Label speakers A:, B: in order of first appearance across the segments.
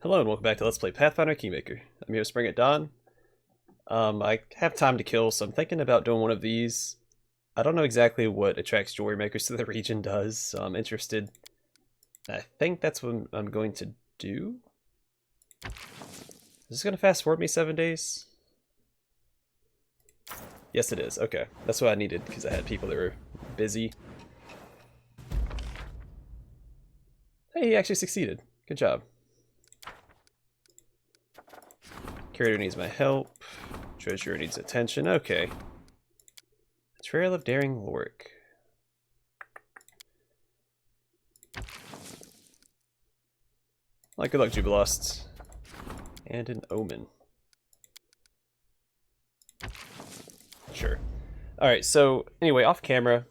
A: Hello and welcome back to Let's Play Pathfinder Kingmaker. I'm your host BringItDon. I have time to kill, so I'm thinking about doing one of these. I don't know exactly what attracts jewelry makers to the region does, so I'm interested. I think that's what I'm going to do. Is this going to fast forward me 7 days? Yes it is, okay. That's what I needed, because I had people that were busy. Hey, he actually succeeded. Good job. Curator needs my help. Treasurer needs attention. Okay. Trail of Daring Lorik. Like, good luck, Jubilost. And an Omen. Sure. Alright, so, anyway, off camera,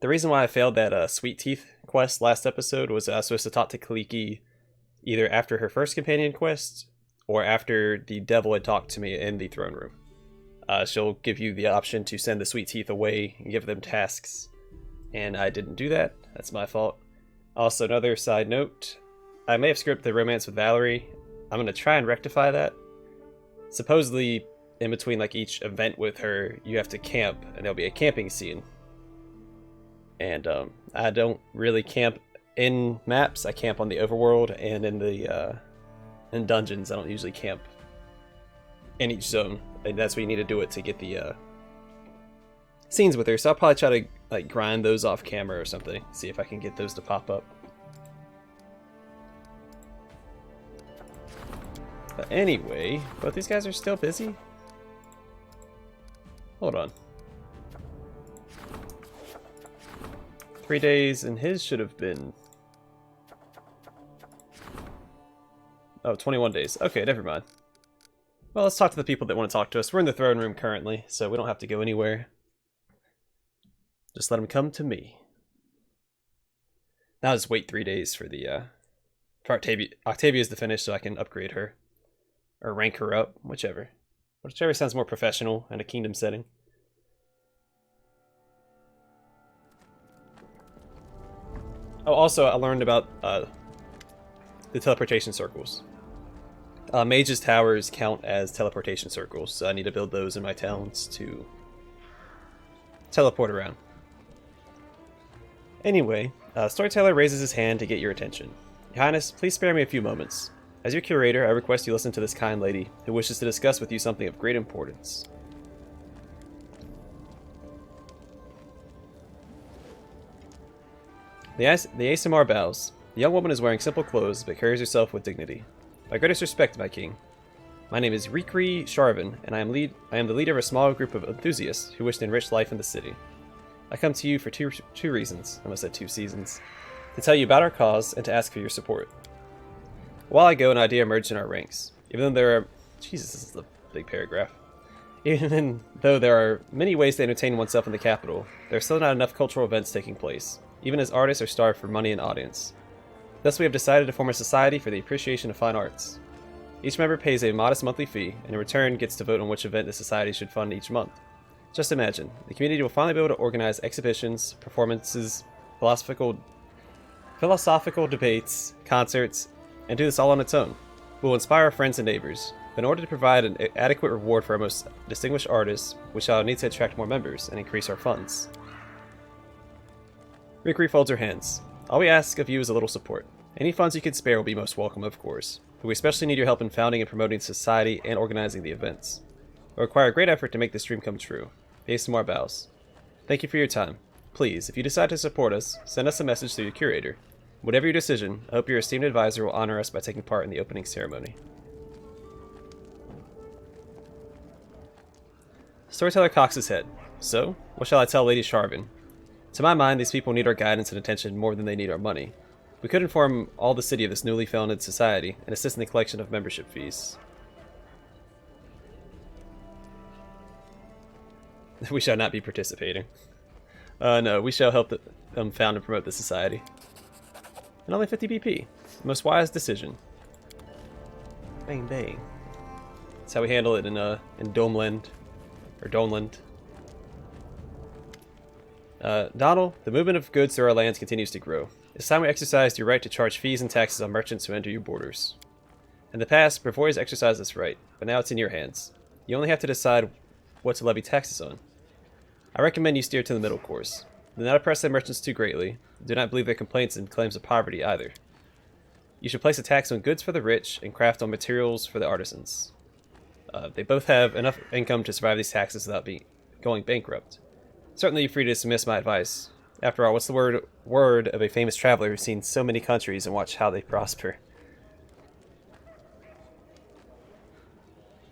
A: the reason why I failed that Sweet Teeth quest last episode was I was supposed to talk to Kaliki either after her first companion quest or after the devil had talked to me in the throne room. She'll give you the option to send the Sweet Teeth away and give them tasks, and I didn't do that. That's my fault. Also, another side note, I may have screwed up the romance with Valerie. I'm going to try and rectify that. Supposedly, in between like each event with her, you have to camp, and there'll be a camping scene. And I don't really camp in maps. I camp on the overworld and in the in dungeons. I don't usually camp in each zone, and that's what you need to do it to get the scenes with her. So I'll probably try to like grind those off camera or something, see if I can get those to pop up. But anyway, both these guys are still busy. Hold on. 3 days, and his should have been... Oh, 21 days. Okay, never mind. Well, let's talk to the people that want to talk to us. We're in the throne room currently, so we don't have to go anywhere. Just let them come to me. Now I'll just wait 3 days for the for Octavia's to finish so I can upgrade her. Or rank her up, whichever. Whichever sounds more professional in a kingdom setting. Oh, also, I learned about the teleportation circles. Mage's towers count as teleportation circles, so I need to build those in my towns to teleport around. Anyway, Storyteller raises his hand to get your attention. Your Highness, please spare me a few moments. As your curator, I request you listen to this kind lady, who wishes to discuss with you something of great importance. The ASMR bows. The young woman is wearing simple clothes, but carries herself with dignity. My greatest respect, my king. My name is Rikri Sharvin, and I am the leader of a small group of enthusiasts who wish to enrich life in the city. I come to you for two reasons, I almost said 2 seasons, to tell you about our cause and to ask for your support. A while ago, an idea emerged in our ranks. Even though there are... Jesus, this is a big paragraph. Even though there are many ways to entertain oneself in the capital, there are still not enough cultural events taking place, even as artists are starved for money and audience. Thus we have decided to form a society for the appreciation of fine arts. Each member pays a modest monthly fee, and in return gets to vote on which event the society should fund each month. Just imagine, the community will finally be able to organize exhibitions, performances, philosophical debates, concerts, and do this all on its own. We will inspire our friends and neighbors, but in order to provide an adequate reward for our most distinguished artists, we shall need to attract more members and increase our funds. Rikri folds her hands. All we ask of you is a little support. Any funds you can spare will be most welcome, of course, but we especially need your help in founding and promoting society and organizing the events. It will require great effort to make this dream come true. ASMR bows. Thank you for your time. Please, if you decide to support us, send us a message through your curator. Whatever your decision, I hope your esteemed advisor will honor us by taking part in the opening ceremony. Storyteller cocks his head. So, what shall I tell Lady Sharvin? To my mind, these people need our guidance and attention more than they need our money. We could inform all the city of this newly founded society and assist in the collection of membership fees. We shall not be participating. No, we shall help them found and promote the society. And only 50 BP. Most wise decision. Bang bang. That's how we handle it in Domeland. Or Domeland. Donald, the movement of goods through our lands continues to grow. It's time we exercised your right to charge fees and taxes on merchants who enter your borders. In the past, Brevois exercised this right, but now it's in your hands. You only have to decide what to levy taxes on. I recommend you steer to the middle course. Do not oppress the merchants too greatly. Do not believe their complaints and claims of poverty either. You should place a tax on goods for the rich and craft on materials for the artisans. They both have enough income to survive these taxes without going bankrupt. Certainly you're free to dismiss my advice. After all, what's the word of a famous traveler who's seen so many countries and watched how they prosper?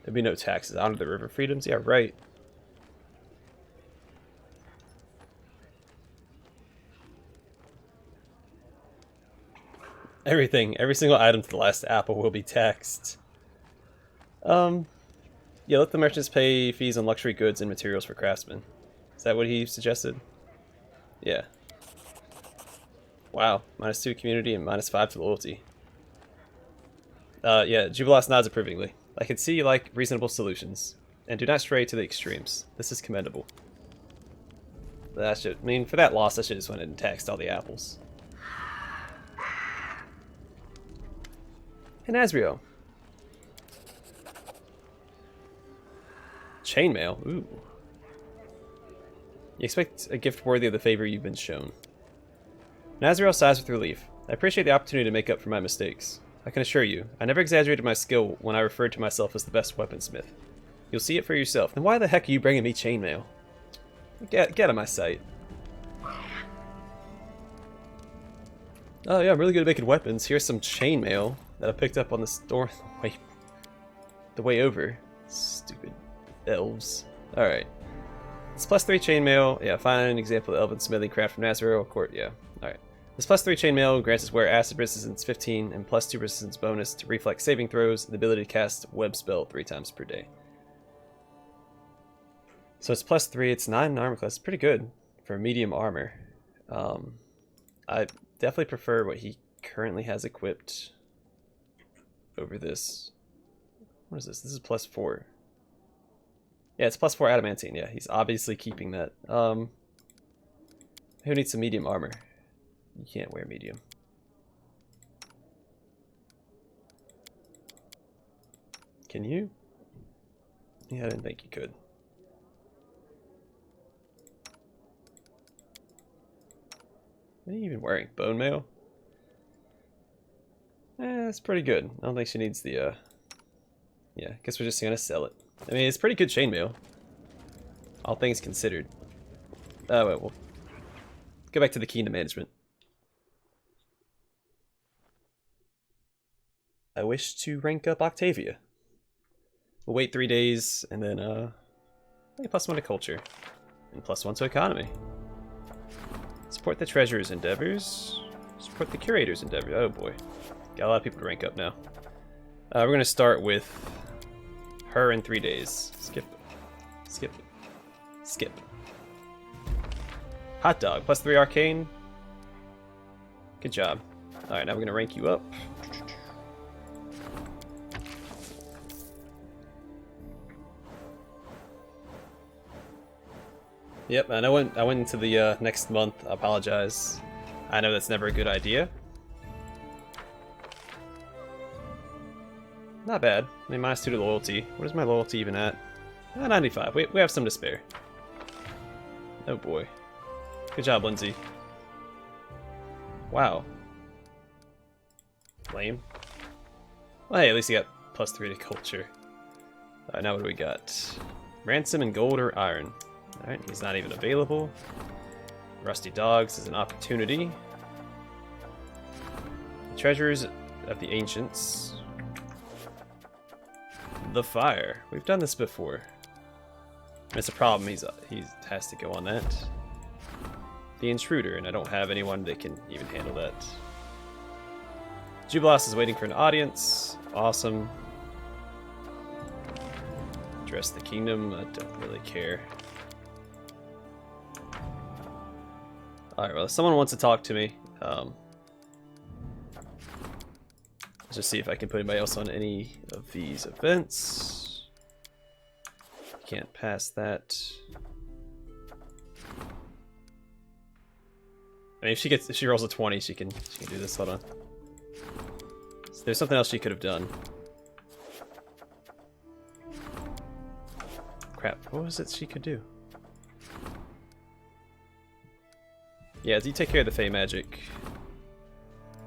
A: There'd be no taxes. Honor the river freedoms? Yeah, right. Everything, every single item to the last apple will be taxed. Yeah, let the merchants pay fees on luxury goods and materials for craftsmen. Is that what he suggested? Yeah. Wow, -2 community and -5 to loyalty. Yeah, Jubilas nods approvingly. I can see you like reasonable solutions, and do not stray to the extremes. This is commendable. That should, I mean, for that loss, I should just went and taxed all the apples. And Asriel. Chainmail, ooh. You expect a gift worthy of the favor you've been shown. Nazriel sighs with relief. I appreciate the opportunity to make up for my mistakes. I can assure you, I never exaggerated my skill when I referred to myself as the best weaponsmith. You'll see it for yourself. Then why the heck are you bringing me chainmail? Get out of my sight. Oh yeah, I'm really good at making weapons. Here's some chainmail that I picked up on the store the way over. Stupid elves. Alright. It's +3 chainmail. Yeah, find an example of elven smithing craft from Nazariel Court. Yeah, alright. This +3 chainmail grants us wear acid resistance 15 and +2 resistance bonus to reflex saving throws and the ability to cast web spell 3 times per day. So it's +3, it's 9 armor class. It's pretty good for medium armor. I definitely prefer what he currently has equipped over this. What is this? This is +4. Yeah, it's +4 adamantine. Yeah, he's obviously keeping that. Who needs some medium armor? You can't wear medium. Can you? Yeah, I didn't think you could. What are you even wearing? Bone mail? That's pretty good. I don't think she needs the, yeah, guess we're just gonna sell it. I mean, it's pretty good chainmail. All things considered. Oh, wait, we'll go back to the kingdom management. I wish to rank up Octavia. We'll wait 3 days, and then, +1 to culture. And +1 to economy. Support the treasurer's endeavors. Support the curator's endeavors. Oh boy. Got a lot of people to rank up now. We're going to start with her in 3 days. Skip. Skip. Skip. Hot dog. +3 arcane. Good job. Alright, now we're going to rank you up. Yep, and I went into the next month. I apologize. I know that's never a good idea. Not bad. I mean, -2 to loyalty. What is my loyalty even at? 95. We have some to spare. Oh boy. Good job, Lindsay. Wow. Lame. Well, hey, at least you got +3 to culture. Alright, now what do we got? Ransom and gold or iron. Alright, he's not even available. Rusty Dogs is an opportunity. Treasures of the Ancients. The Fire. We've done this before. It's a problem, he has to go on that. The Intruder, and I don't have anyone that can even handle that. Jubilas is waiting for an audience. Awesome. Address the kingdom. I don't really care. Alright, well, if someone wants to talk to me, let's just see if I can put anybody else on any of these events. Can't pass that. I mean, if she rolls a 20, she can do this. Hold on. So there's something else she could have done. crap. What was it she could do? Yeah, you take care of the Fey magic.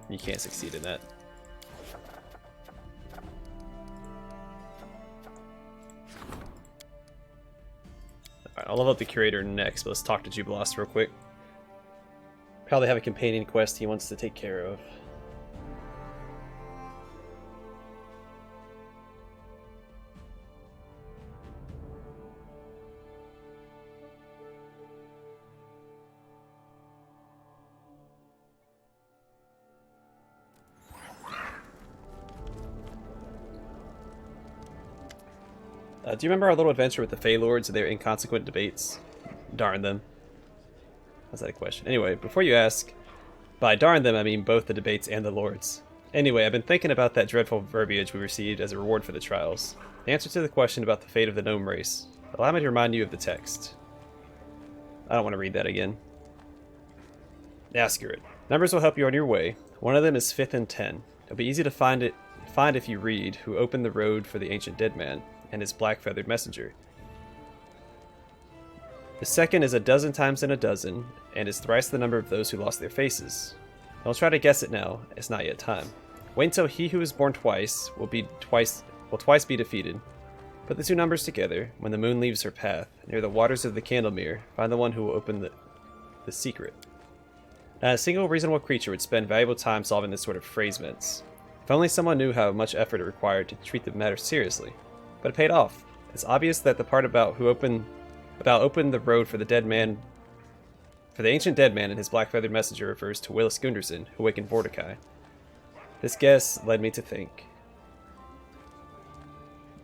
A: You can't succeed in that. Alright, I'll level up the Curator next, but let's talk to Jubilost real quick. Probably have a companion quest he wants to take care of. Do you remember our little adventure with the Fey Lords and their inconsequent debates? Darn them. Was that a question? Anyway, before you ask, by darn them I mean both the debates and the Lords. Anyway, I've been thinking about that dreadful verbiage we received as a reward for the trials. The answer to the question about the fate of the Gnome race. Allow me to remind you of the text. I don't want to read that again. Screw it. Numbers will help you on your way. One of them is 5th and 10. It'll be easy to find if you read who opened the road for the ancient dead man and his black-feathered messenger. The second is 12 times in a dozen, and is thrice the number of those who lost their faces. Don't try to guess it now, it's not yet time. Wait until he who is born twice will twice be defeated. Put the two numbers together, when the moon leaves her path, near the waters of the Candlemere, find the one who will open the secret. Not a single reasonable creature would spend valuable time solving this sort of phrasements. If only someone knew how much effort it required to treat the matter seriously. But it paid off. It's obvious that the part about opened the road for the dead man, for the ancient dead man and his black-feathered messenger refers to Willis Gunderson, who awakened Mordecai. This guess led me to think.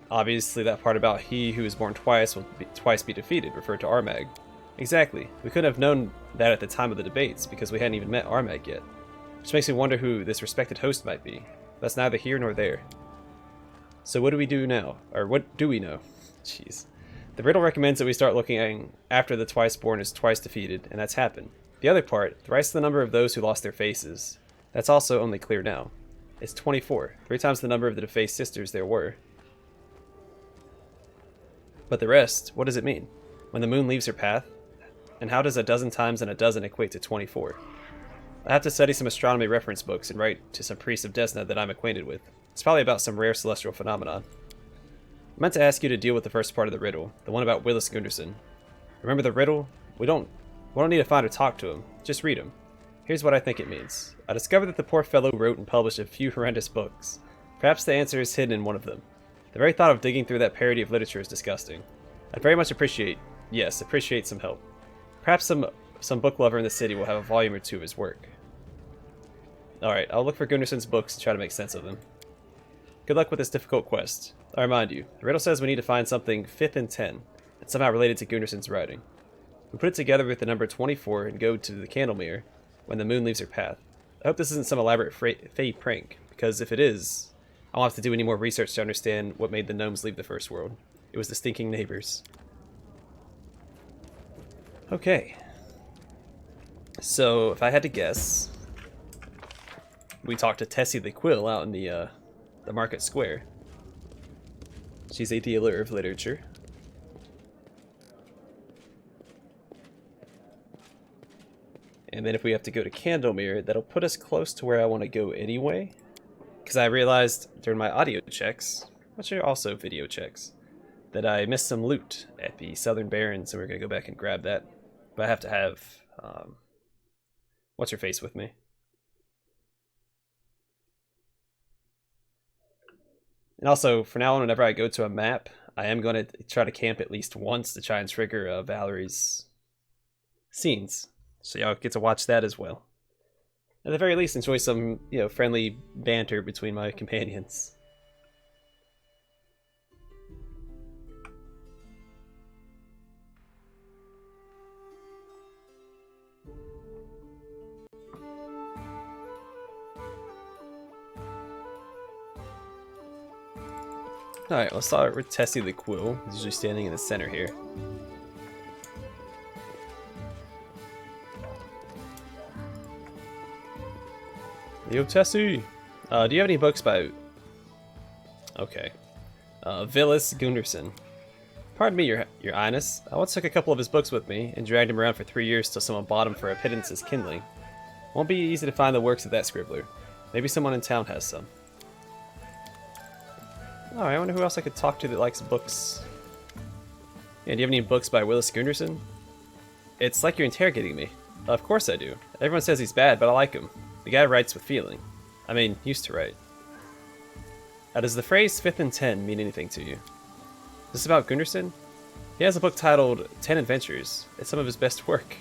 A: Obviously, that part about he who is born twice will twice be defeated referred to Armag. Exactly. We couldn't have known that at the time of the debates, because we hadn't even met Armag yet. Which makes me wonder who this respected host might be. That's neither here nor there. So what do we do now? Or what do we know? Jeez. The riddle recommends that we start looking after the twice-born is twice defeated, and that's happened. The other part, thrice the number of those who lost their faces. That's also only clear now. It's 24, 3 times the number of the defaced sisters there were. But the rest, what does it mean? When the moon leaves her path? And how does 12 times in a dozen equate to 24? I have to study some astronomy reference books and write to some priests of Desna that I'm acquainted with. It's probably about some rare celestial phenomenon. I meant to ask you to deal with the first part of the riddle, the one about Willis Gunderson. Remember the riddle? We don't need to find or talk to him, just read him. Here's what I think it means. I discovered that the poor fellow wrote and published a few horrendous books. Perhaps the answer is hidden in one of them. The very thought of digging through that parody of literature is disgusting. I'd very much appreciate some help. Perhaps some book lover in the city will have a volume or two of his work. Alright, I'll look for Gunderson's books and try to make sense of them. Good luck with this difficult quest. I remind you, the riddle says we need to find something 5th and 10, and somehow related to Gunderson's writing. We put it together with the number 24 and go to the Candlemere when the moon leaves her path. I hope this isn't some elaborate Fey prank, because if it is, I won't have to do any more research to understand what made the gnomes leave the first world. It was the stinking neighbors. Okay. So, if I had to guess, we talked to Tessie the Quill out in the market square. She's a dealer of literature. And then if we have to go to Candlemere, that'll put us close to where I want to go anyway. Because I realized during my audio checks, which are also video checks, that I missed some loot at the Southern Barrens, and we're going to go back and grab that. But I have to have, what's her face with me? And also, for now on, whenever I go to a map, I am going to try to camp at least once to try and trigger Valerie's scenes. So y'all get to watch that as well. At the very least, enjoy some, friendly banter between my companions. Alright, let's start with Tessie the Quill. He's usually standing in the center here. Yo, Tessie! Do you have any books by... Okay. Willis Gunderson. Pardon me, your Highness. I once took a couple of his books with me and dragged him around for 3 years till someone bought him for a pittance as kindling. Won't be easy to find the works of that scribbler. Maybe someone in town has some. Alright, I wonder who else I could talk to that likes books. Yeah, do you have any books by Willis Gunderson? It's like you're interrogating me. Of course I do. Everyone says he's bad, but I like him. The guy writes with feeling. I mean, used to write. Does the phrase 5th and 10 mean anything to you? Is this about Gunderson? He has a book titled 10 Adventures. It's some of his best work.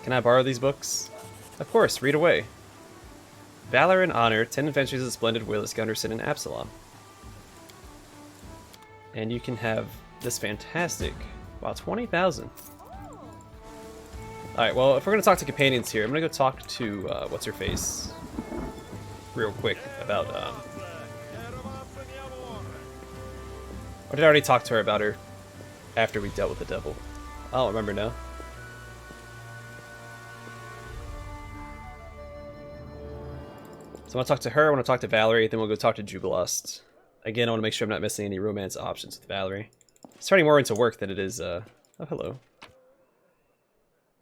A: Can I borrow these books? Of course, read away. Valor and Honor, 10 Adventures of the Splendid Willis Gunderson and Absalom. And you can have this fantastic... Wow, 20,000. Alright, well, if we're going to talk to companions here, I'm going to go talk to, what's-her-face real quick about, Or did I already talk to her about her after we dealt with the devil? I don't remember now. So I want to talk to her, I want to talk to Valerie, then we'll go talk to Jubilost. Again, I want to make sure I'm not missing any romance options with Valerie. It's turning more into work than it is, oh, hello.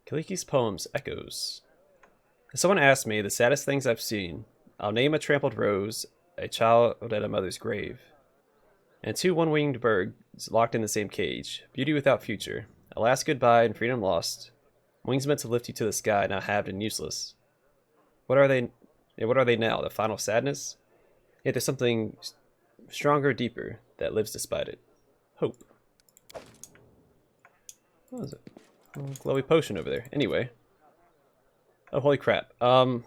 A: Kaliki's poems, Echoes. Someone asked me the saddest things I've seen. I'll name a trampled rose, a child at a mother's grave, and 2 one-winged birds locked in the same cage. Beauty without future. A last goodbye and freedom lost. Wings meant to lift you to the sky, now halved and useless. What are they? Yeah, what are they now? The final sadness? Yet there's something stronger, deeper that lives despite it. Hope. What was it? Oh, glowy potion over there. Anyway. Oh, holy crap. No,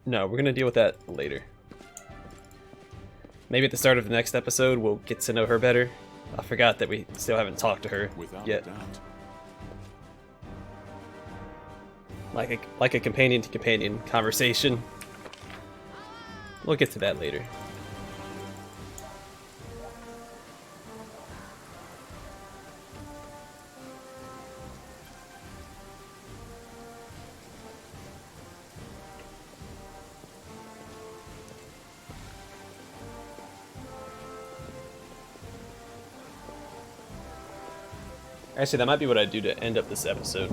A: we're gonna deal with that later. Maybe at the start of the next episode, we'll get to know her better. I forgot that we still haven't talked to her yet. Like a companion-to-companion conversation. We'll get to that later. Actually, that might be what I do to end up this episode,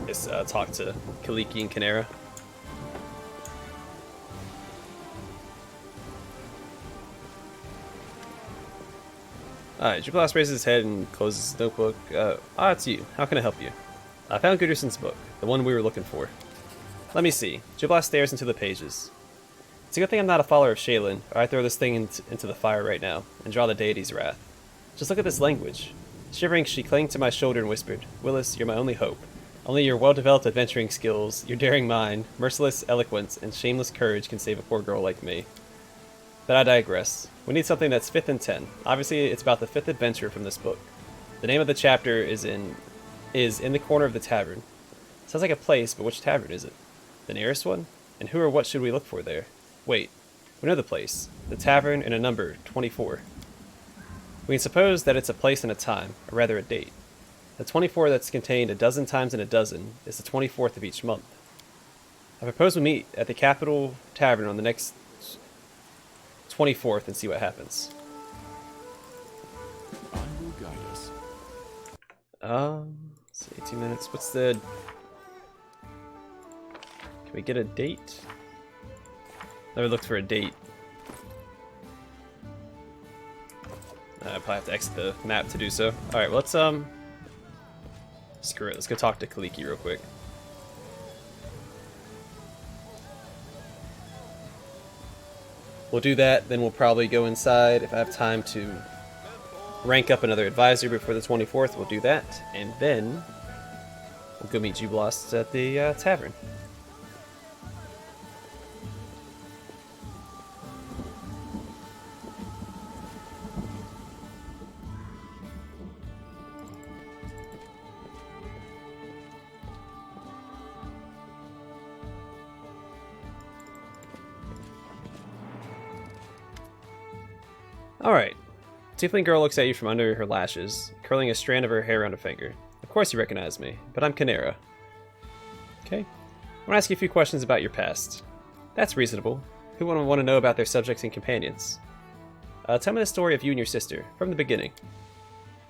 A: is talk to Kaliki and Canary. Alright, Jubilost raises his head and closes his notebook. It's you. How can I help you? I found Gunderson's book, the one we were looking for. Let me see. Jubilost stares into the pages. It's a good thing I'm not a follower of Shaylin, or I throw this thing into the fire right now, and draw the deity's wrath. Just look at this language. Shivering, she clung to my shoulder and whispered, Willis, you're my only hope. Only your well-developed adventuring skills, your daring mind, merciless eloquence, and shameless courage can save a poor girl like me. But I digress. We need something that's 5th and 10. Obviously, it's about the 5th adventure from this book. The name of the chapter is in the corner of the tavern. Sounds like a place, but which tavern is it? The nearest one? And who or what should we look for there? Wait, we know the place. The tavern and a number, 24. We can suppose that it's a place and a time, or rather a date. The 24 that's contained a dozen times in a dozen is the 24th of each month. I propose we meet at the Capital Tavern on the next 24th and see what happens.
B: I will guide us.
A: Let's see, 18 minutes. What's the... Can we get a date? Never looked for a date. I probably have to exit the map to do so. Alright, well, let's, screw it. Let's go talk to Kaliki real quick. We'll do that, then we'll probably go inside. If I have time to rank up another advisor before the 24th, we'll do that. And then we'll go meet Jubilost at the tavern. Alright. Tiefling girl looks at you from under her lashes, curling a strand of her hair around a finger. Of course you recognize me, but I'm Canary. Okay. I want to ask you a few questions about your past. That's reasonable. Who would want to know about their subjects and companions? Tell me the story of you and your sister, from the beginning.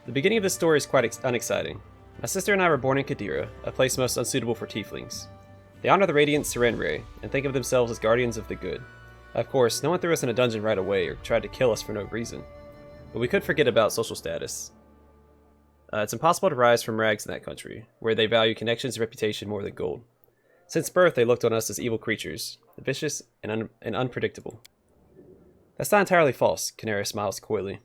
A: The beginning of this story is quite unexciting. My sister and I were born in Kadira, a place most unsuitable for tieflings. They honor the radiant Serenre, and think of themselves as guardians of the good. Of course, no one threw us in a dungeon right away or tried to kill us for no reason. But we could forget about social status. It's impossible to rise from rags in that country, where they value connections and reputation more than gold. Since birth, they looked on us as evil creatures, vicious and unpredictable. That's not entirely false, Canary smiles coyly.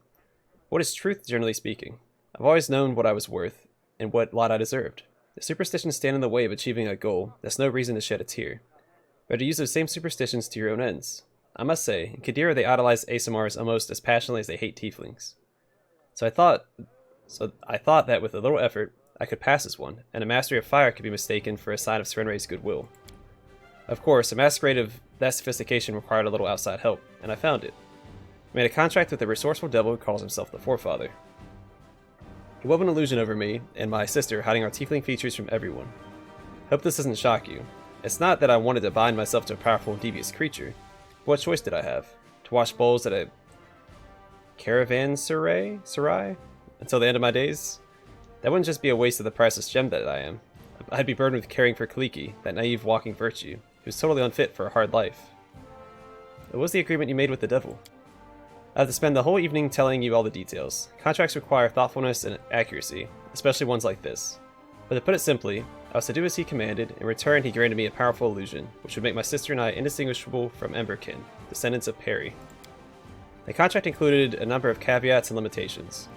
A: What is truth, generally speaking? I've always known what I was worth, and what lot I deserved. If superstitions stand in the way of achieving a goal, that's no reason to shed a tear. But to use those same superstitions to your own ends. I must say, in Kadira they idolize ASMRs almost as passionately as they hate tieflings. So I thought that with a little effort, I could pass as one, and a mastery of fire could be mistaken for a sign of Serenre's goodwill. Of course, a masquerade of that sophistication required a little outside help, and I found it. I made a contract with a resourceful devil who calls himself the Forefather. He wove an illusion over me and my sister, hiding our tiefling features from everyone. Hope this doesn't shock you. It's not that I wanted to bind myself to a powerful and devious creature. What choice did I have? To wash bowls at a caravanserai until the end of my days? That wouldn't just be a waste of the priceless gem that I am. I'd be burdened with caring for Kaliki, that naive walking virtue, who's totally unfit for a hard life. What was the agreement you made with the devil? I have to spend the whole evening telling you all the details. Contracts require thoughtfulness and accuracy, especially ones like this. But to put it simply, I was to do as he commanded. In return, he granted me a powerful illusion, which would make my sister and I indistinguishable from Emberkin, descendants of Perry. The contract included a number of caveats and limitations.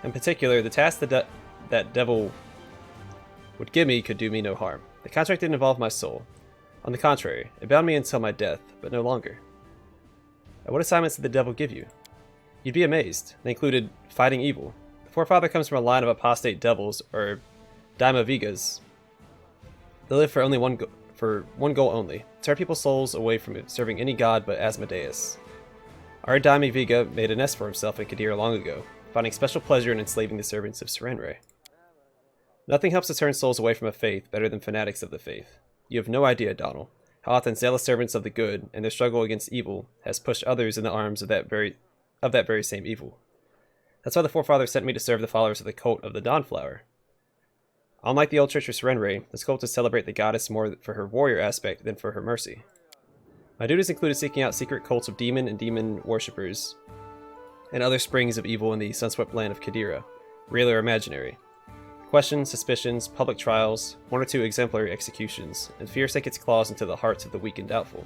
A: In particular, the task that devil would give me could do me no harm. The contract didn't involve my soul. On the contrary, it bound me until my death, but no longer. What assignments did the devil give you? You'd be amazed. They included fighting evil. The Forefather comes from a line of apostate devils, or Daimovigas. They live for one goal only: turn people's souls away from serving any god but Asmodeus. Our Daimoviga made a nest for himself in Kadira long ago, finding special pleasure in enslaving the servants of Serenre. Nothing helps to turn souls away from a faith better than fanatics of the faith. You have no idea, Donald, how often zealous servants of the good and their struggle against evil has pushed others in the arms of that very same evil. That's why the Forefather sent me to serve the followers of the cult of the Dawnflower. Unlike the old Church of Serenre, this cult to celebrate the goddess more for her warrior aspect than for her mercy. My duties included seeking out secret cults of demon and demon worshippers and other springs of evil in the sunswept land of Kadira, real or imaginary. Questions, suspicions, public trials, 1 or 2 exemplary executions, and fear sank its claws into the hearts of the weak and doubtful.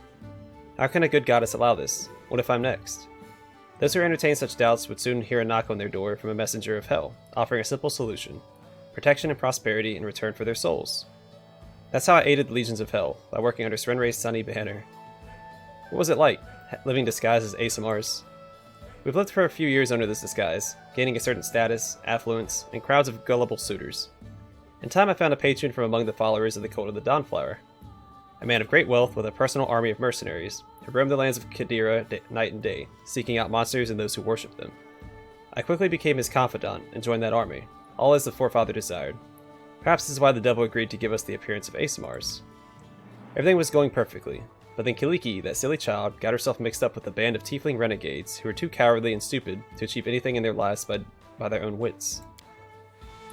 A: How can a good goddess allow this? What if I'm next? Those who entertain such doubts would soon hear a knock on their door from a messenger of hell, offering a simple solution: protection and prosperity in return for their souls. That's how I aided the legions of hell, by working under Serenre's sunny banner. What was it like, living disguised as ASMRs? We've lived for a few years under this disguise, gaining a certain status, affluence, and crowds of gullible suitors. In time I found a patron from among the followers of the cult of the Dawnflower, a man of great wealth with a personal army of mercenaries, who roamed the lands of Kadira night and day, seeking out monsters and those who worshipped them. I quickly became his confidant and joined that army, all as the Forefather desired. Perhaps this is why the devil agreed to give us the appearance of ASMRs. Everything was going perfectly. But then Kaliki, that silly child, got herself mixed up with a band of tiefling renegades who were too cowardly and stupid to achieve anything in their lives by their own wits.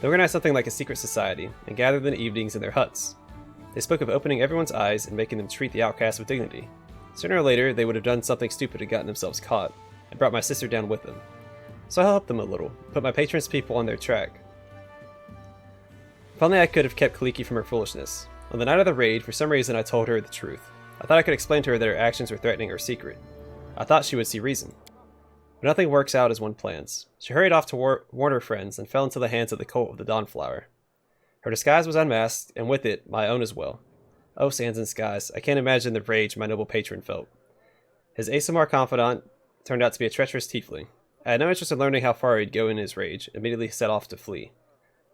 A: They organized something like a secret society and gathered in the evenings in their huts. They spoke of opening everyone's eyes and making them treat the outcasts with dignity. Sooner or later, they would have done something stupid and gotten themselves caught, and brought my sister down with them. So I helped them a little, put my patron's people on their track. If only I could have kept Kaliki from her foolishness. On the night of the raid, for some reason I told her the truth. I thought I could explain to her that her actions were threatening her secret. I thought she would see reason. But nothing works out as one plans. She hurried off to warn her friends and fell into the hands of the cult of the Dawnflower. Her disguise was unmasked, and with it, my own as well. Oh, sands and skies, I can't imagine the rage my noble patron felt. His ASMR confidant turned out to be a treacherous tiefling. I had no interest in learning how far he'd go in his rage, and immediately set off to flee.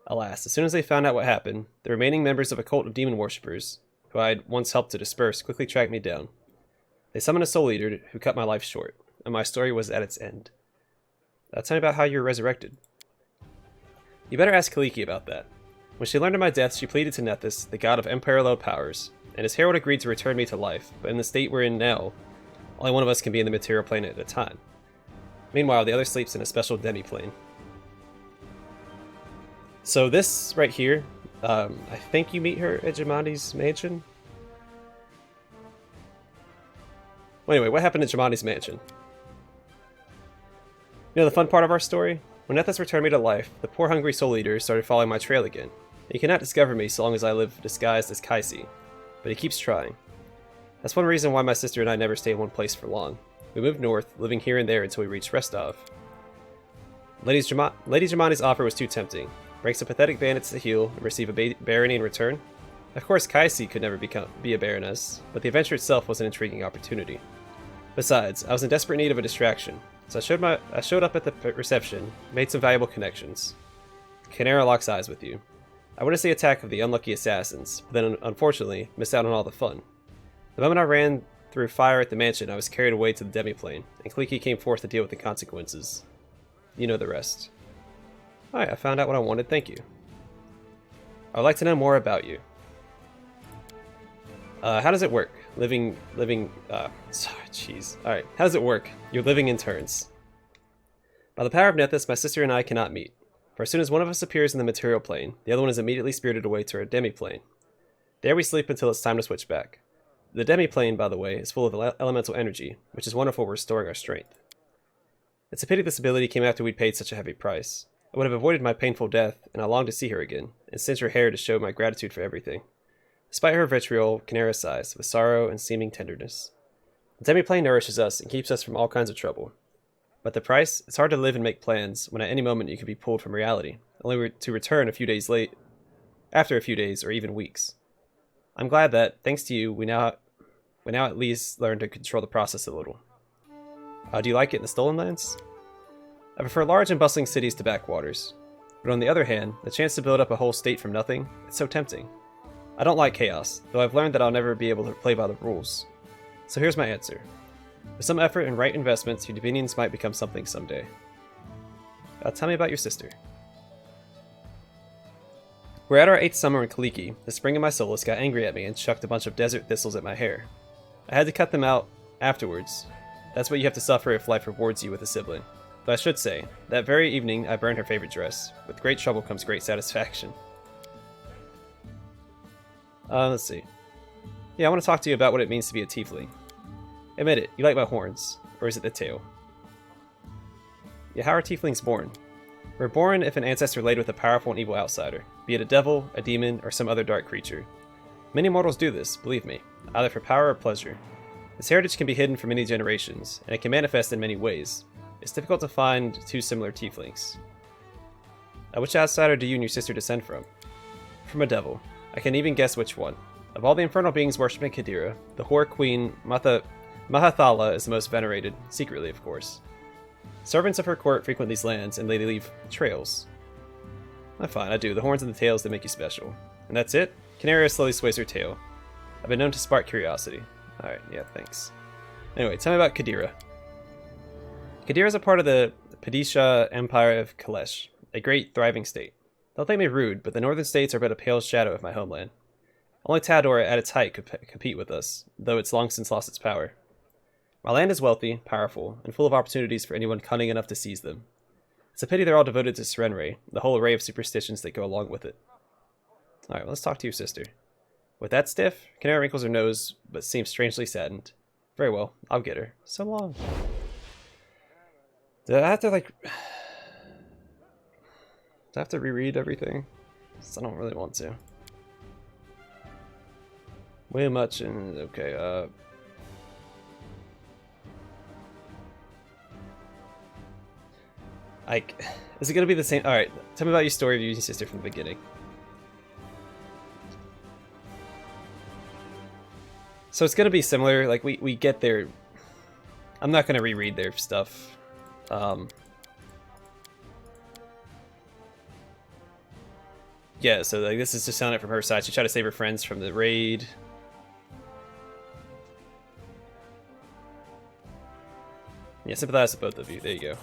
A: Alas, as soon as they found out what happened, the remaining members of a cult of demon worshippers, who I had once helped to disperse, quickly tracked me down. They summoned a soul eater who cut my life short, and my story was at its end. Tell me about how you were resurrected. You better ask Kaliki about that. When she learned of my death, she pleaded to Nethys, the god of unparalleled powers, and his herald agreed to return me to life, but in the state we're in now, only one of us can be in the material plane at a time. Meanwhile, the other sleeps in a special demi-plane. So this right here, I think you meet her at Jamadi's mansion. Well, anyway, what happened at Jamadi's mansion? You know the fun part of our story? When Nethys returned me to life, the poor hungry soul eater started following my trail again. He cannot discover me so long as I live disguised as Kaisi, but he keeps trying. That's one reason why my sister and I never stay in one place for long. We moved north, living here and there until we reached Restov. Lady Jamadi's offer was too tempting. Rank some pathetic bandits to heal and receive a barony in return. Of course, Kaisi could never be a baroness, but the adventure itself was an intriguing opportunity. Besides, I was in desperate need of a distraction, so I showed up at the reception, made some valuable connections. Canary locks eyes with you. I witnessed the attack of the unlucky assassins, but then unfortunately missed out on all the fun. The moment I ran through fire at the mansion, I was carried away to the demiplane, and Kliki came forth to deal with the consequences. You know the rest. Alright, I found out what I wanted, thank you. I'd like to know more about you. How does it work? Sorry, jeez. Alright, how does it work? You're living in turns. By the power of Nethys, my sister and I cannot meet. For as soon as one of us appears in the material plane, the other one is immediately spirited away to our demiplane. There we sleep until it's time to switch back. The demiplane, by the way, is full of elemental energy, which is wonderful for restoring our strength. It's a pity this ability came after we'd paid such a heavy price. I would have avoided my painful death, and I longed to see her again, and singe her hair to show my gratitude for everything. Despite her vitriol, Canary sighs, with sorrow and seeming tenderness. The demiplane nourishes us and keeps us from all kinds of trouble. But the price? It's hard to live and make plans when at any moment you could be pulled from reality, only to return a few days late, after a few days or even weeks. I'm glad that, thanks to you, we now at least learn to control the process a little. Do you like it in the Stolen Lands? I prefer large and bustling cities to backwaters. But on the other hand, the chance to build up a whole state from nothing, it's so tempting. I don't like chaos, though I've learned that I'll never be able to play by the rules. So here's my answer. With some effort and right investments, your dominions might become something someday. Tell me about your sister. We're at our 8th summer in Kaliki. The spring of my Solus got angry at me and chucked a bunch of desert thistles at my hair. I had to cut them out afterwards. That's what you have to suffer if life rewards you with a sibling. But I should say, that very evening I burned her favorite dress. With great trouble comes great satisfaction. Let's see. Yeah, I want to talk to you about what it means to be a tiefling. Admit it, you like my horns. Or is it the tail? Yeah, how are tieflings born? We're born if an ancestor laid with a powerful and evil outsider, be it a devil, a demon, or some other dark creature. Many mortals do this, believe me, either for power or pleasure. This heritage can be hidden for many generations, and it can manifest in many ways. It's difficult to find two similar tieflings. Which outsider do you and your sister descend from? From a devil. I can even guess which one. Of all the infernal beings worshipping Kadira, the whore queen Mahathala is the most venerated, secretly of course. Servants of her court frequent these lands, and they leave trails. Fine, I do. The horns and the tails, they make you special. And that's it? Canary slowly sways her tail. I've been known to spark curiosity. Alright, yeah, thanks. Anyway, tell me about Kadira. Kadira is a part of the Padisha Empire of Kalesh, a great, thriving state. Don't think me rude, but the northern states are but a pale shadow of my homeland. Only Tador at its height could compete with us, though it's long since lost its power. My land is wealthy, powerful, and full of opportunities for anyone cunning enough to seize them. It's a pity they're all devoted to Serenray, the whole array of superstitions that go along with it. Alright, well, let's talk to your sister. With that stiff, Canary wrinkles her nose, but seems strangely saddened. Very well, I'll get her. So long. Do I have to, do I have to reread everything? I don't really want to. Way much and okay, is it gonna be the same? Alright, tell me about your story of your sister from the beginning. So it's gonna be similar, like we get their... I'm not gonna reread their stuff. Yeah, so like this is just telling it from her side. She tried to save her friends from the raid. Yeah, sympathize with both of you. There you go.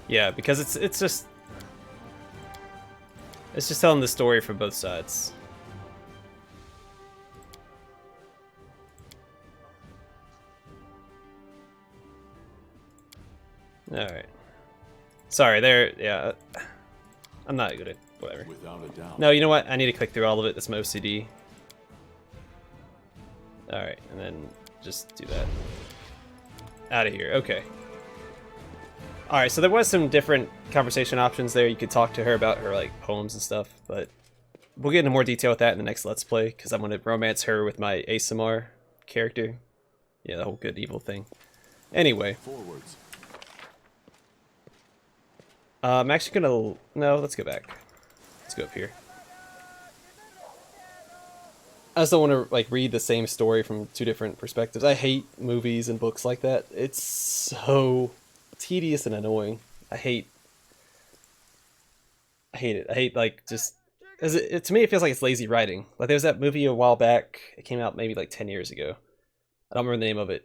A: Yeah, because it's just telling the story from both sides. Alright. Sorry, there. Yeah. I'm not good at whatever.
B: Without a doubt.
A: No, you know what? I need to click through all of it. That's my OCD. Alright, and then just do that. Out of here. Okay. Alright, so there was some different conversation options there. You could talk to her about her like poems and stuff, but we'll get into more detail with that in the next Let's Play, because I'm going to romance her with my ASMR character. Yeah, the whole good evil thing. Anyway.
B: Forwards.
A: I'm actually gonna... No, let's go back. Let's go up here. I just don't want to like read the same story from two different perspectives. I hate movies and books like that. It's so tedious and annoying. I hate it. I hate like just... to me it feels like it's lazy writing. Like there was that movie a while back. It came out maybe like 10 years ago. I don't remember the name of it.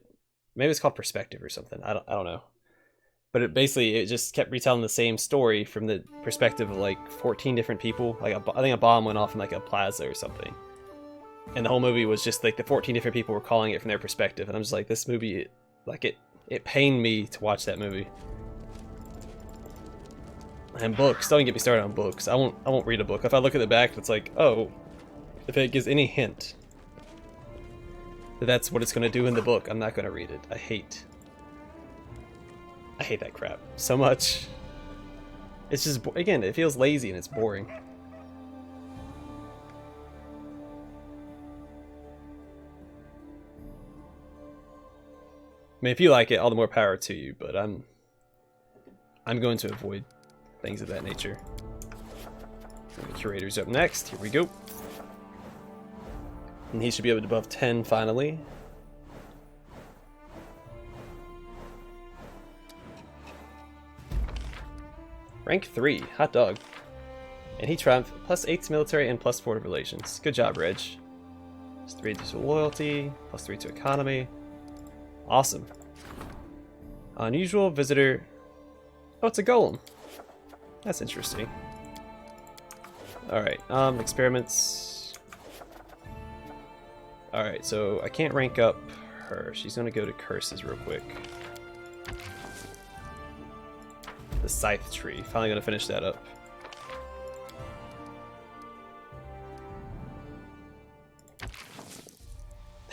A: Maybe it's called Perspective or something. I don't know. But it just kept retelling the same story from the perspective of like 14 different people. Like I think a bomb went off in like a plaza or something. And the whole movie was just like the 14 different people were calling it from their perspective. And I'm just like, this movie, it pained me to watch that movie. And books, don't even get me started on books. I won't read a book. If I look at the back, it's like, oh, if it gives any hint that that's what it's going to do in the book, I'm not going to read it. I hate that crap so much. It's just, again, it feels lazy and it's boring. I mean, if you like it, all the more power to you, but I'm going to avoid things of that nature. The curator's up next. Here we go. And he should be able to above 10 finally. Rank 3, hot dog. And he triumphed, +8 to military and +4 to relations. Good job, Reg. +3 to loyalty, +3 to economy. Awesome. Unusual visitor. Oh, it's a golem. That's interesting. Alright, experiments. Alright, so I can't rank up her. She's gonna go to curses real quick. The scythe tree. Finally gonna finish that up.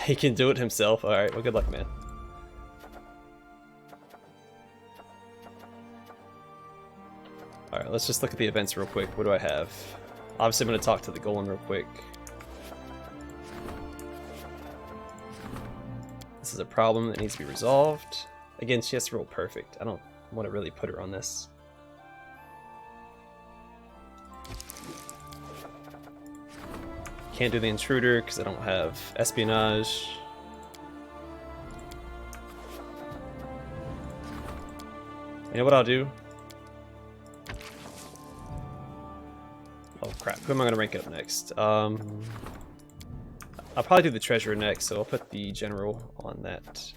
A: He can do it himself. Alright, well good luck, man. Alright, let's just look at the events real quick. What do I have? Obviously I'm gonna talk to the golem real quick. This is a problem that needs to be resolved. Again, she has to roll perfect. I don't want to really put her on this. Can't do the intruder because I don't have espionage. You know what I'll do? Oh crap, who am I going to rank up next? I'll probably do the treasurer next, so I'll put the general on that.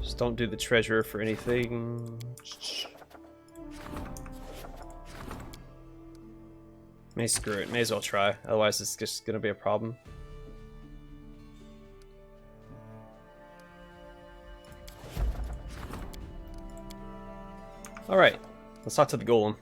A: Just don't do the treasurer for anything. May screw it, may as well try, otherwise it's just gonna be a problem. Alright, let's talk to the golem.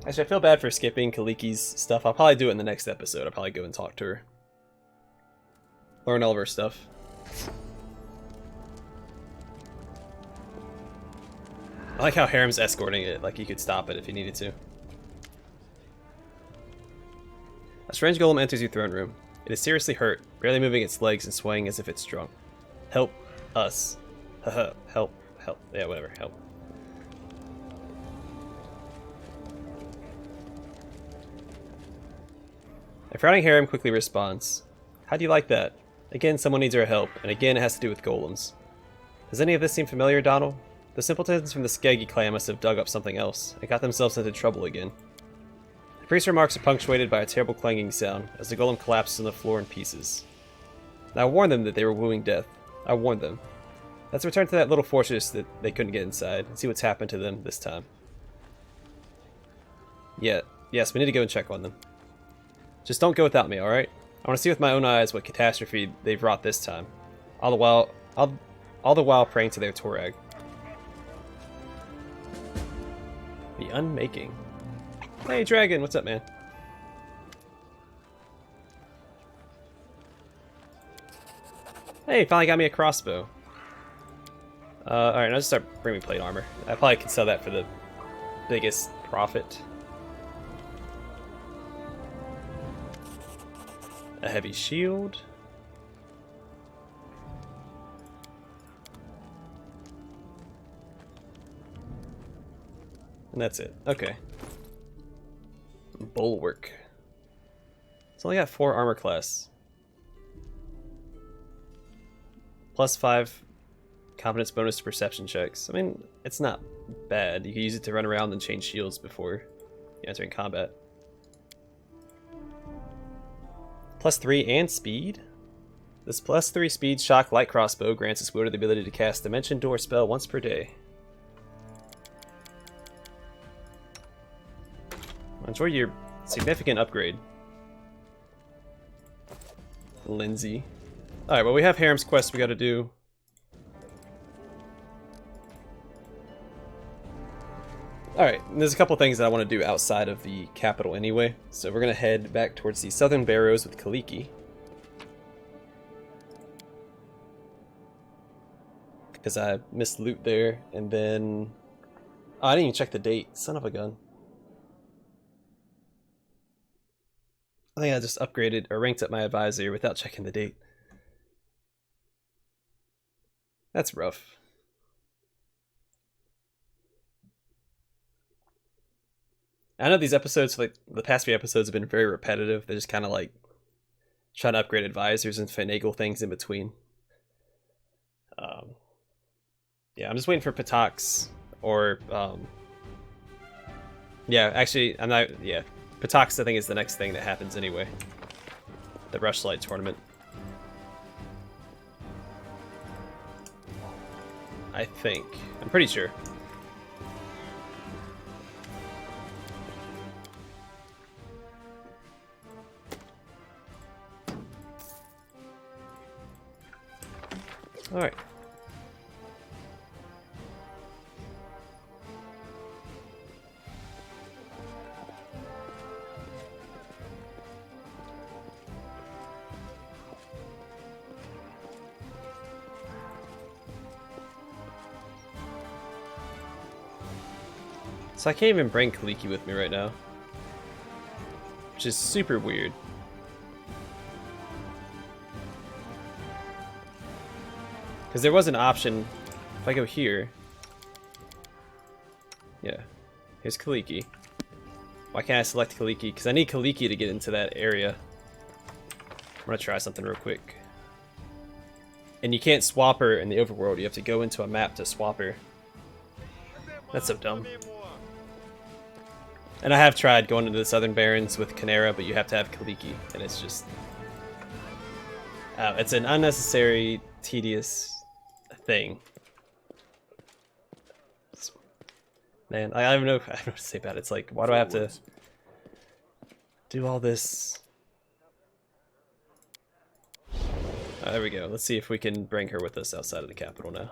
A: Actually, I feel bad for skipping Kaliki's stuff. I'll probably do it in the next episode. I'll probably go and talk to her. Learn all of her stuff. I like how Harem's escorting it, like he could stop it if he needed to. A strange golem enters your throne room. It is seriously hurt, barely moving its legs and swaying as if it's drunk. Help us. Haha, help, help. Yeah, whatever, help. A frowning harem quickly responds. How do you like that? Again, someone needs our help, and again it has to do with golems. Does any of this seem familiar, Donald? The simpletons from the Skeggy clan must have dug up something else, and got themselves into trouble again. The priest's remarks are punctuated by a terrible clanging sound as the golem collapses on the floor in pieces. Now, I warned them that they were wooing death. I warned them. Let's return to that little fortress that they couldn't get inside and see what's happened to them this time. Yeah, yes, we need to go and check on them. Just don't go without me, alright? I want to see with my own eyes what catastrophe they've wrought this time. All the while praying to their Torag. The Unmaking. Hey, Dragon, what's up, man? Hey, finally got me a crossbow. Alright, I'll just start bringing plate armor. I probably could sell that for the biggest profit. A heavy shield. And that's it. Okay. Bulwark. It's only got 4 armor class. +5 confidence bonus to perception checks. I mean, it's not bad. You can use it to run around and change shields before you enter in combat. +3 and speed. This +3 speed shock light crossbow grants its wielder the ability to cast Dimension Door spell once per day. Enjoy your significant upgrade, Lindsay. Alright, well, we have Harem's quest we gotta do. Alright, there's a couple things that I want to do outside of the capital anyway. So we're gonna head back towards the southern barrows with Kaliki. Because I missed loot there, and then... Oh, I didn't even check the date. Son of a gun. I think I just upgraded or ranked up my advisor without checking the date. That's rough. I know these episodes, like the past few episodes, have been very repetitive. They're just kind of like trying to upgrade advisors and finagle things in between. Yeah, I'm just waiting for Patox or yeah, actually, I'm not. Yeah, Patox I think is the next thing that happens anyway. The Rushlight tournament. I think. I'm pretty sure. Alright. So I can't even bring Kaliki with me right now, which is super weird. Because there was an option, if I go here, yeah, here's Kaliki. Why can't I select Kaliki? Because I need Kaliki to get into that area. I'm going to try something real quick. And you can't swap her in the overworld, you have to go into a map to swap her. That's so dumb. And I have tried going into the Southern Barrens with Canary, but you have to have Kaliki, and it's just... it's an unnecessary, tedious thing. Man, I don't know what to say about it. It's like, why do I have to do all this? There we go. Let's see if we can bring her with us outside of the capital now.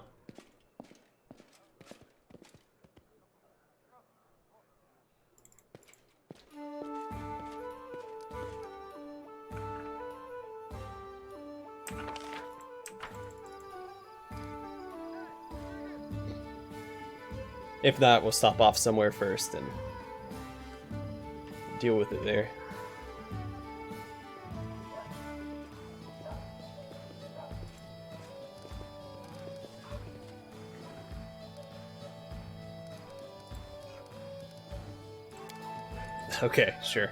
A: If not, we'll stop off somewhere first and deal with it there. Okay, sure.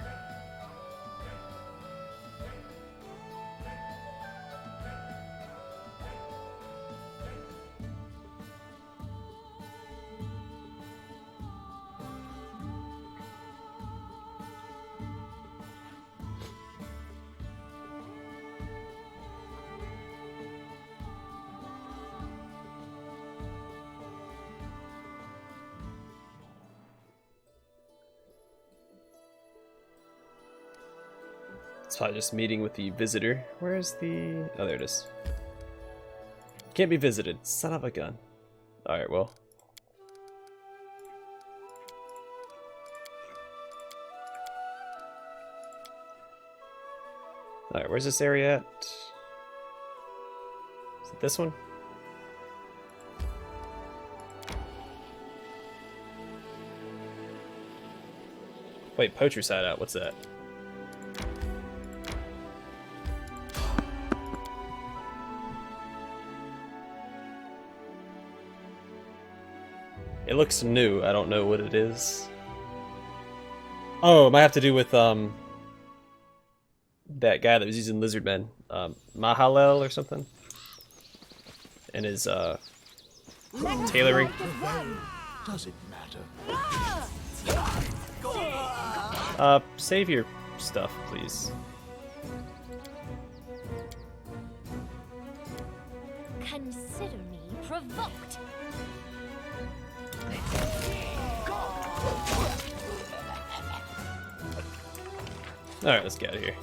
A: It's probably just meeting with the visitor. Where's the... Oh, there it is. Can't be visited. Son of a gun. Alright, well. Alright, where's this area at? Is it this one? Wait, poacher's hideout, what's that? It looks new, I don't know what it is. Oh, it might have to do with that guy that was using lizardmen. Mahalel or something? And his tailoring.
B: Does it matter?
A: Save your stuff, please.
C: Consider me provoked.
A: Alright, let's get out of here.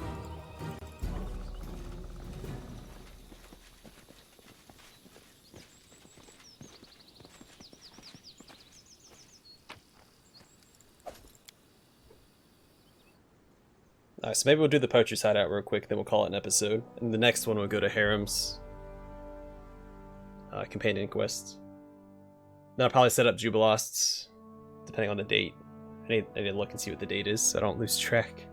A: Alright, so maybe we'll do the poacher's hideout real quick, then we'll call it an episode. And the next one we'll go to Harem's companion quest. Then I'll probably set up Jubilost's, depending on the date. I need to look and see what the date is, so I don't lose track.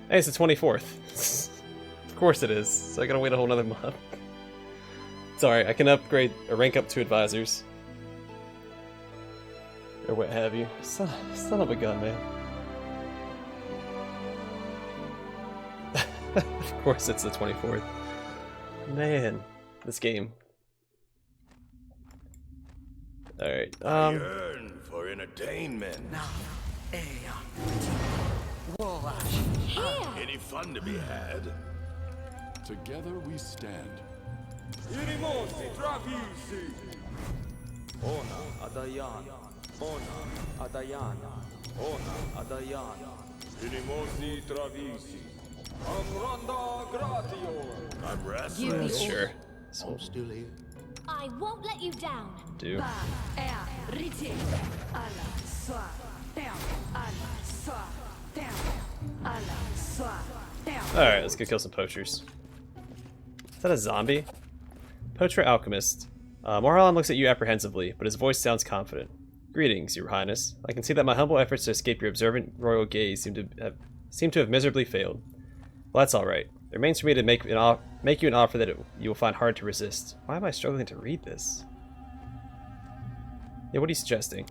A: Hey, it's the 24th. Of course it is, so I gotta wait a whole nother month. It's alright, I can upgrade or rank up to advisors. Or what have you. Son of a gun, man. Of course it's the 24th. Man, this game. Alright,
B: I yearn for entertainment.
C: Here!
B: Any fun to be had?
D: Together we stand.
E: Irimosi Travisi. Ona Adayana. Ona Adayana. Ona Adayana. Irimosi Travisi. Amranda Gratio.
B: I'm restless.
A: sure.
B: I'm still here.
C: I won't let you down.
A: Do. Alright, let's go kill some poachers. Is that a zombie? Poacher Alchemist. Morhalan looks at you apprehensively, but his voice sounds confident. Greetings, your highness. I can see that my humble efforts to escape your observant royal gaze seem to have miserably failed. Well, that's alright. It remains for me to make you an offer that you will find hard to resist. Why am I struggling to read this? Yeah, what are you suggesting?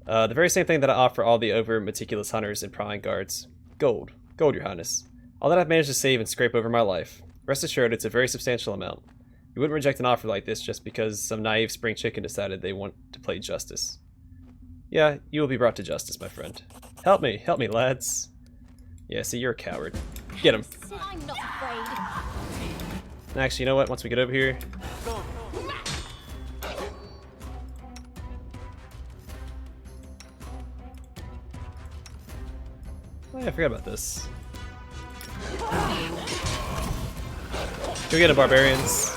A: The very same thing that I offer all the over-meticulous hunters and prying guards. Gold. Gold, your highness. All that I've managed to save and scrape over my life. Rest assured, it's a very substantial amount. You wouldn't reject an offer like this just because some naive spring chicken decided they want to play justice. Yeah, you will be brought to justice, my friend. Help me, lads. Yeah, see, you're a coward. Get him.
C: I'm not afraid.
A: Actually, you know what? Once we get over here... Oh yeah, I forgot about this. Go get it, barbarians.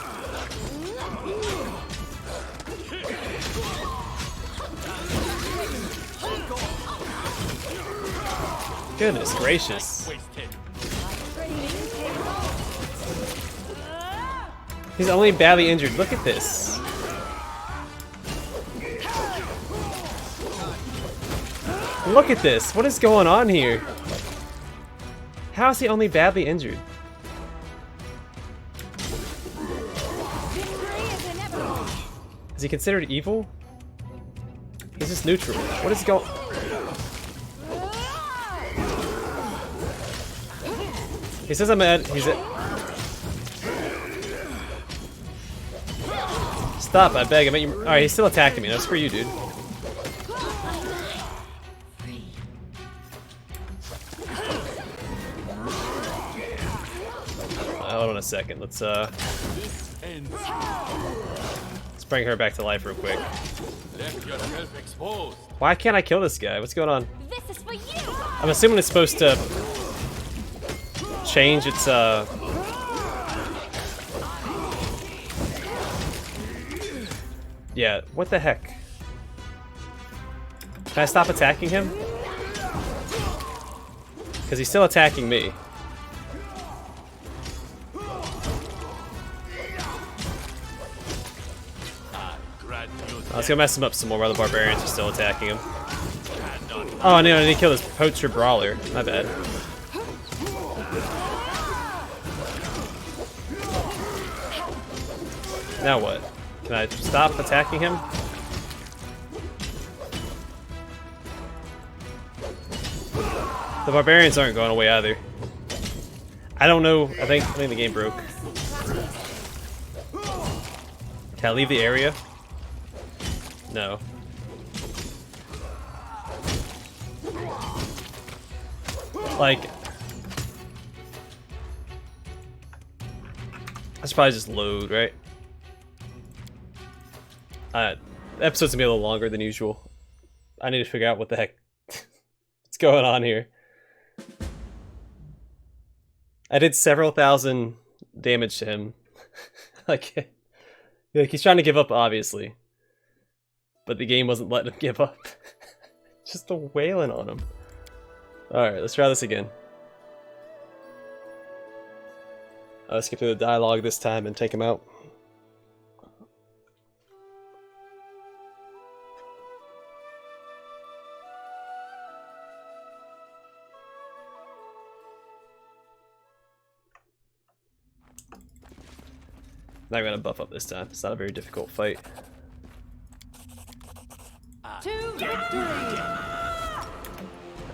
A: Goodness gracious. He's only badly injured. Look at this. Look at this. What is going on here? How is he only badly injured? Is he considered evil? He's just neutral. What is going... He says I'm mad. Stop, I beg. Alright, he's still attacking me. No, screw you, dude. Hold on a second. Let's
D: ends.
A: Let's bring her back to life real quick.
E: Left yourself exposed.
A: Why can't I kill this guy? What's going on?
C: This is for you!
A: I'm assuming it's supposed to change its yeah, what the heck? Can I stop attacking him? Because he's still attacking me. Let's go mess him up some more while the barbarians are still attacking him. Oh no, I need to kill this poacher brawler. My bad. Now what? Can I stop attacking him? The barbarians aren't going away either. I don't know. I think the game broke. Can I leave the area? No. Like, I should probably just load, right? The episode's gonna be a little longer than usual. I need to figure out what the heck what's going on here. I did several thousand damage to him. like he's trying to give up, obviously. But the game wasn't letting him give up. Just a wailing on him. Alright, let's try this again. Let's skip through the dialogue this time and take him out. Not gonna buff up this time. It's not a very difficult fight.
C: To victory!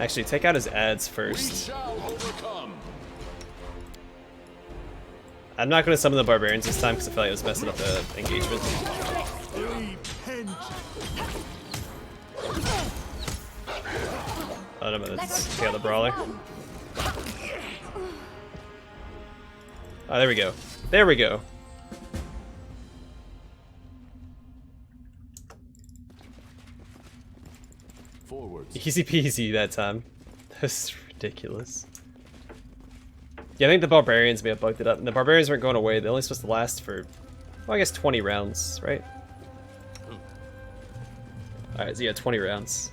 A: Actually, take out his ads
D: We
A: first.
D: shall overcome.
A: I'm not gonna summon the barbarians this time because I feel like it was messing up the engagement. Oh no, let's take out the brawler. Oh, there we go. There we go.
D: Forwards.
A: Easy peasy that time. That's ridiculous. Yeah, I think the barbarians may have bugged it up. And the barbarians weren't going away. They're only supposed to last for, well, I guess 20 rounds, right? Alright, so yeah, 20 rounds.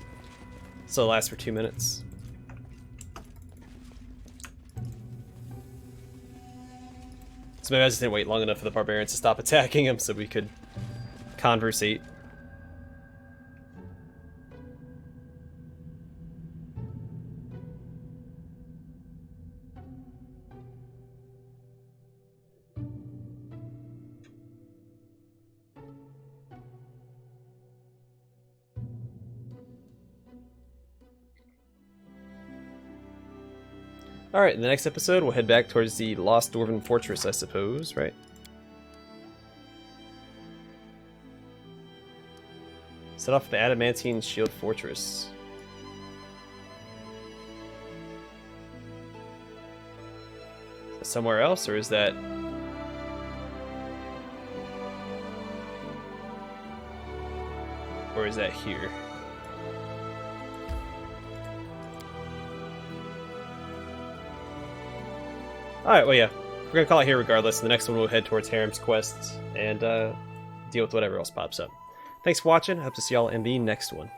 A: So it'll last for 2 minutes. So maybe I just didn't wait long enough for the barbarians to stop attacking him so we could conversate. Alright, in the next episode, we'll head back towards the Lost Dwarven Fortress, I suppose, right? Set off the Adamantine Shield Fortress. Is that somewhere else, or is that... Or is that here? Alright, well yeah, we're gonna call it here regardless. The next one we'll head towards Harem's Quest and deal with whatever else pops up. Thanks for watching, I hope to see y'all in the next one.